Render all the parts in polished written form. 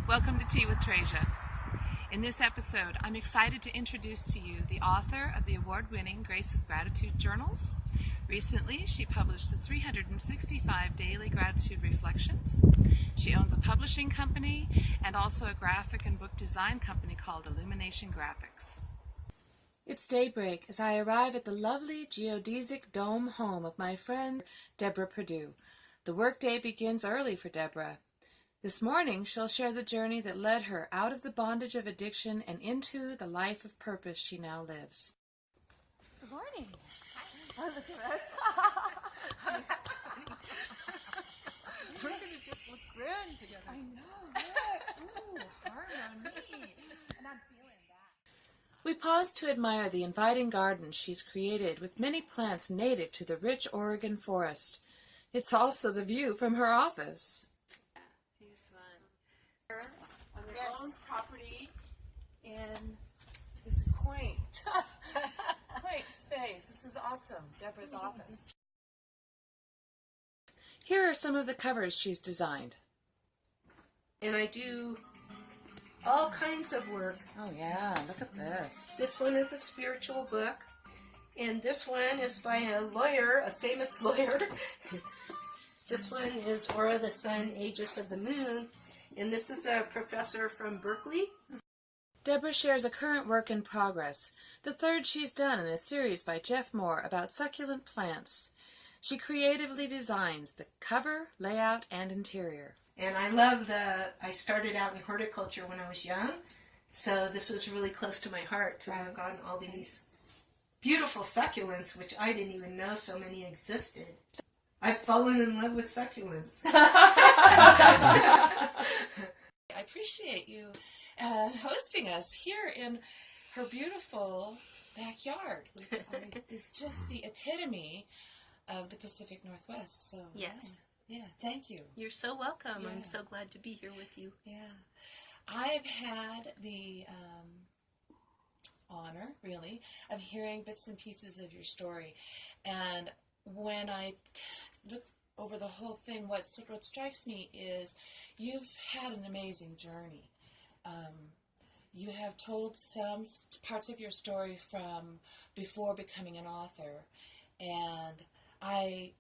Welcome to Tea with Trazia. In this episode, I'm excited to introduce to you the author of the award-winning Grace of Gratitude journals. Recently, she published the 365 Daily Gratitude Reflections. She owns a publishing company and also a graphic and book design company called Illumination Graphics. It's daybreak as I arrive at the lovely geodesic dome home of my friend Deborah Perdue. The workday begins early for Deborah. This morning, she'll share the journey that led her out of the bondage of addiction and into the life of purpose she now lives. Good morning. Oh, look at us. Oh, that's funny. We're going to just look grand together. I know. Look. Ooh, harmony. And I'm feeling that. We pause to admire the inviting garden she's created with many plants native to the rich Oregon forest. It's also the view from her office. On their own property, and this is quaint. Quaint space. This is awesome. Deborah's office. Here are some of the covers she's designed. And I do all kinds of work. Oh yeah, look at this. This one is a spiritual book, and this one is by a lawyer, a famous lawyer. This one is Aura, the Sun, Aegis of the Moon. And this is a professor from Berkeley. Deborah shares a current work in progress, the third she's done in a series by Jeff Moore about succulent plants. She creatively designs the cover, layout, and interior. And I started out in horticulture when I was young, so this is really close to my heart to have gotten all these beautiful succulents, which I didn't even know so many existed. I've fallen in love with succulents. I appreciate you hosting us here in her beautiful backyard, which is just the epitome of the Pacific Northwest. So yes. Yeah, thank you. You're so welcome. Yeah. I'm so glad to be here with you. Yeah. I've had the honor, really, of hearing bits and pieces of your story. And when I look over the whole thing, what strikes me is you've had an amazing journey. You have told some parts of your story from before becoming an author, and I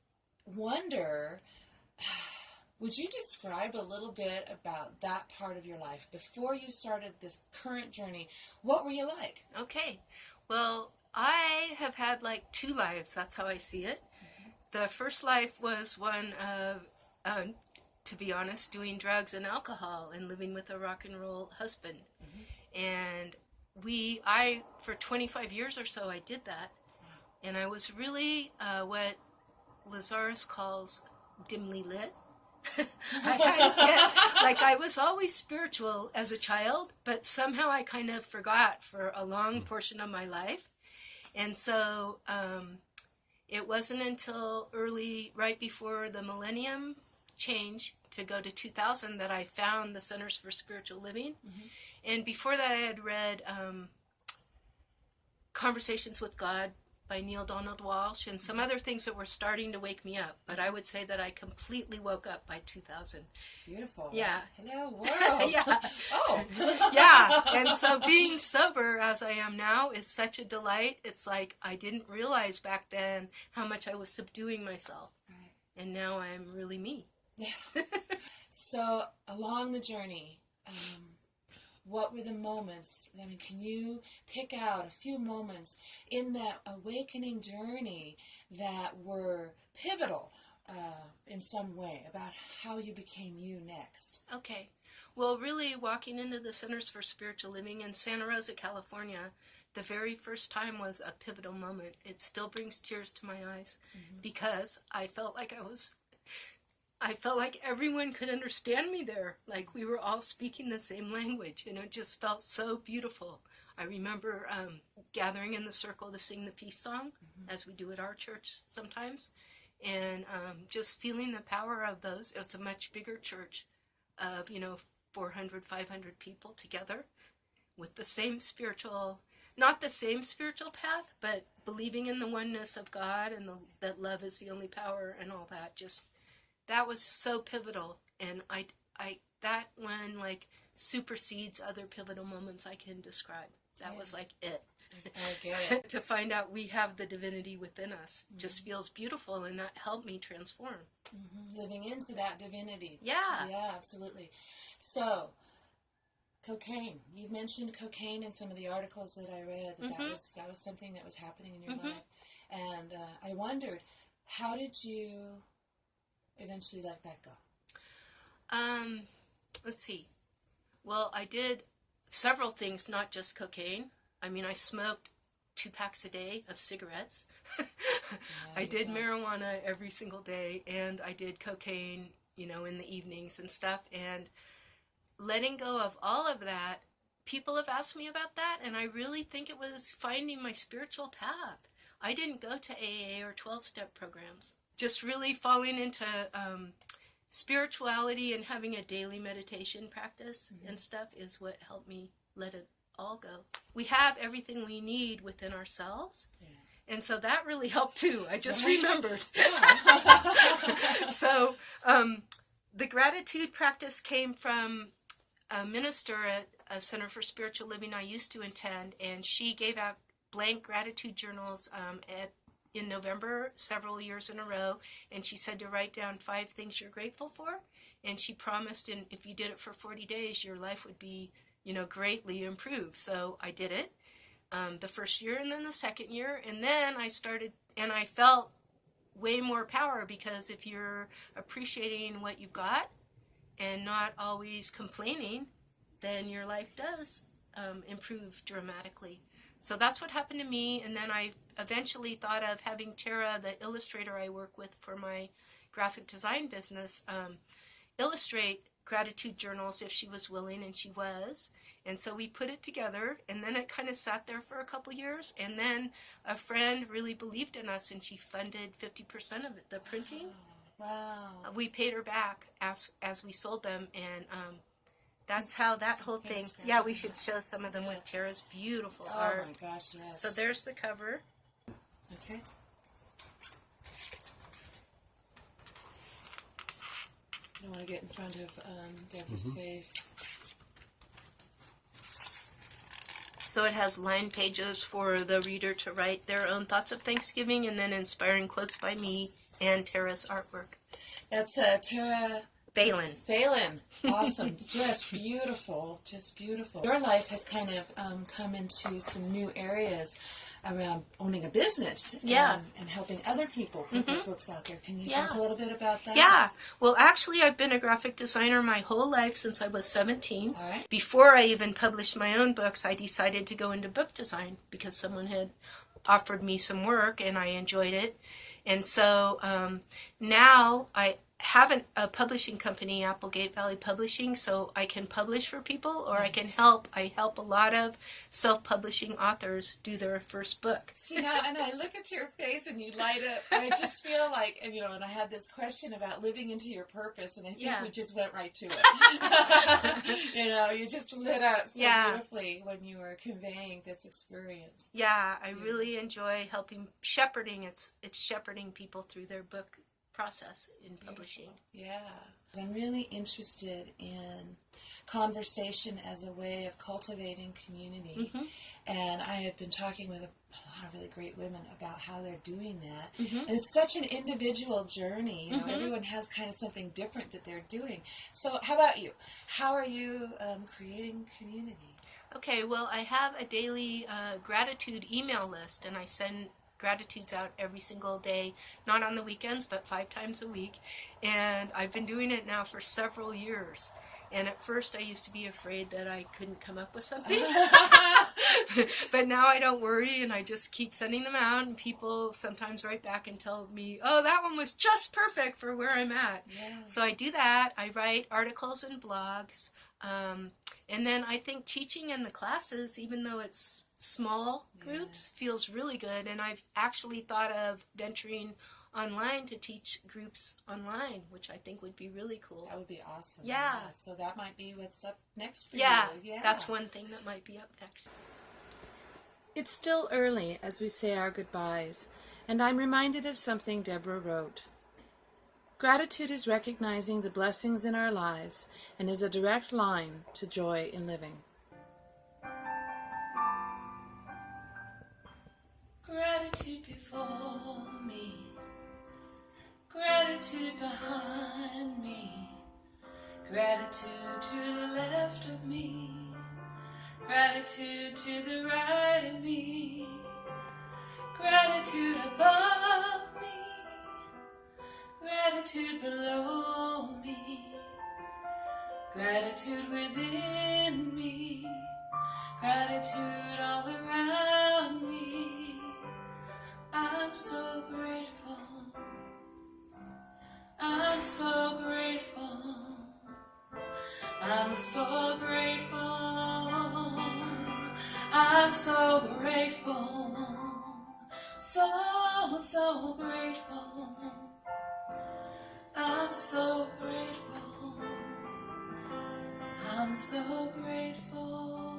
wonder, would you describe a little bit about that part of your life before you started this current journey? What were you like? Okay. Well, I have had like two lives. That's how I see it. The first life was one of, to be honest, doing drugs and alcohol and living with a rock and roll husband. Mm-hmm. And for 25 years or so, I did that. Wow. And I was really what Lazarus calls dimly lit. I was always spiritual as a child, but somehow I kind of forgot for a long portion of my life. And so, it wasn't until right before the millennium change to go to 2000 that I found the Centers for Spiritual Living. Mm-hmm. And before that I had read Conversations with God by Neil Donald Walsh and some other things that were starting to wake me up. But I would say that I completely woke up by 2000. Beautiful. Yeah. Hello, world. Yeah. Oh. Yeah. And so being sober as I am now is such a delight. It's like I didn't realize back then how much I was subduing myself. Right. And now I'm really me. Yeah. So along the journey, what were the moments? I mean, can you pick out a few moments in that awakening journey that were pivotal in some way about how you became you next? Okay. Well, really, walking into the Centers for Spiritual Living in Santa Rosa, California, the very first time was a pivotal moment. It still brings tears to my eyes because I felt like everyone could understand me there. Like we were all speaking the same language, and it just felt so beautiful. I remember gathering in the circle to sing the peace song, as we do at our church sometimes, and just feeling the power of those. It's a much bigger church of, 400, 500 people together with the same not the same spiritual path, but believing in the oneness of God and that love is the only power and all that. Just that was so pivotal, and I that one like supersedes other pivotal moments I can describe. That was like it. I get it. To find out we have the divinity within us just feels beautiful, and that helped me transform. Living into that divinity. Yeah. Yeah, absolutely. So, cocaine. You mentioned cocaine in some of the articles that I read. That was something that was happening in your life. And I wondered, how did you eventually let that go? Let's see. Well, I did several things, not just cocaine. I mean, I smoked 2 packs a day of cigarettes. I did marijuana every single day, and I did cocaine, in the evenings and stuff. And letting go of all of that, people have asked me about that, and I really think it was finding my spiritual path. I didn't go to AA or 12-step programs. Just really falling into spirituality and having a daily meditation practice and stuff is what helped me let it all go. We have everything we need within ourselves. Yeah. And so that really helped too. I just remembered. So the gratitude practice came from a minister at a Center for Spiritual Living I used to attend, and she gave out blank gratitude journals in November several years in a row, and she said to write down 5 things you're grateful for, and she promised, and if you did it for 40 days, your life would be greatly improved. So I did it the first year, and then the second year, and then I started, and I felt way more power, because if you're appreciating what you've got and not always complaining, then your life does improve dramatically. So that's what happened to me, and then I eventually thought of having Tara, the illustrator I work with for my graphic design business, illustrate gratitude journals if she was willing, and she was. And so we put it together, and then it kind of sat there for a couple years, and then a friend really believed in us, and she funded 50% of it, the printing. Wow. We paid her back as we sold them, and that's how that whole thing. Yeah, we should show some of them with Tara's beautiful art. Oh my gosh, yes. So there's the cover. Okay. I don't want to get in front of Deborah's face. So it has line pages for the reader to write their own thoughts of Thanksgiving, and then inspiring quotes by me and Tara's artwork. That's Tara Phelan. Awesome. Just beautiful. Just beautiful. Your life has kind of come into some new areas around owning a business and helping other people put their books out there. Can you talk a little bit about that? Yeah. Well, actually, I've been a graphic designer my whole life since I was 17. All right. Before I even published my own books, I decided to go into book design because someone had offered me some work and I enjoyed it. And so now I have a publishing company, Applegate Valley Publishing, so I can publish for people, or I can help. I help a lot of self-publishing authors do their first book. See, now, and I look at your face and you light up, and I just feel like, and and I had this question about living into your purpose, and I think we just went right to it. You just lit up so beautifully when you were conveying this experience. Yeah, I really enjoy shepherding. It's shepherding people through their book process in publishing. Yeah. I'm really interested in conversation as a way of cultivating community. And I have been talking with a lot of really great women about how they're doing that. And it's such an individual journey. Everyone has kind of something different that they're doing. So how about you? How are you creating community? Okay, well, I have a daily gratitude email list, and I send gratitudes out every single day, not on the weekends, but 5 times a week. And I've been doing it now for several years. And at first I used to be afraid that I couldn't come up with something. But now I don't worry, and I just keep sending them out, and people sometimes write back and tell me, oh, that one was just perfect for where I'm at. Yeah. So I do that. I write articles and blogs. And then I think teaching in the classes, even though it's small groups, feels really good. And I've actually thought of venturing online to teach groups online, which I think would be really cool. That would be awesome. Yeah. So that might be what's up next for you. Yeah, that's one thing that might be up next. It's still early as we say our goodbyes, and I'm reminded of something Deborah wrote. Gratitude is recognizing the blessings in our lives and is a direct line to joy in living. Gratitude before me, gratitude behind me, gratitude to the left of me, gratitude to the right of me, gratitude above me, gratitude below me, gratitude within me, gratitude all around me. I'm so grateful. I'm so grateful. I'm so grateful. I'm so grateful. So grateful. I'm so grateful. I'm so grateful.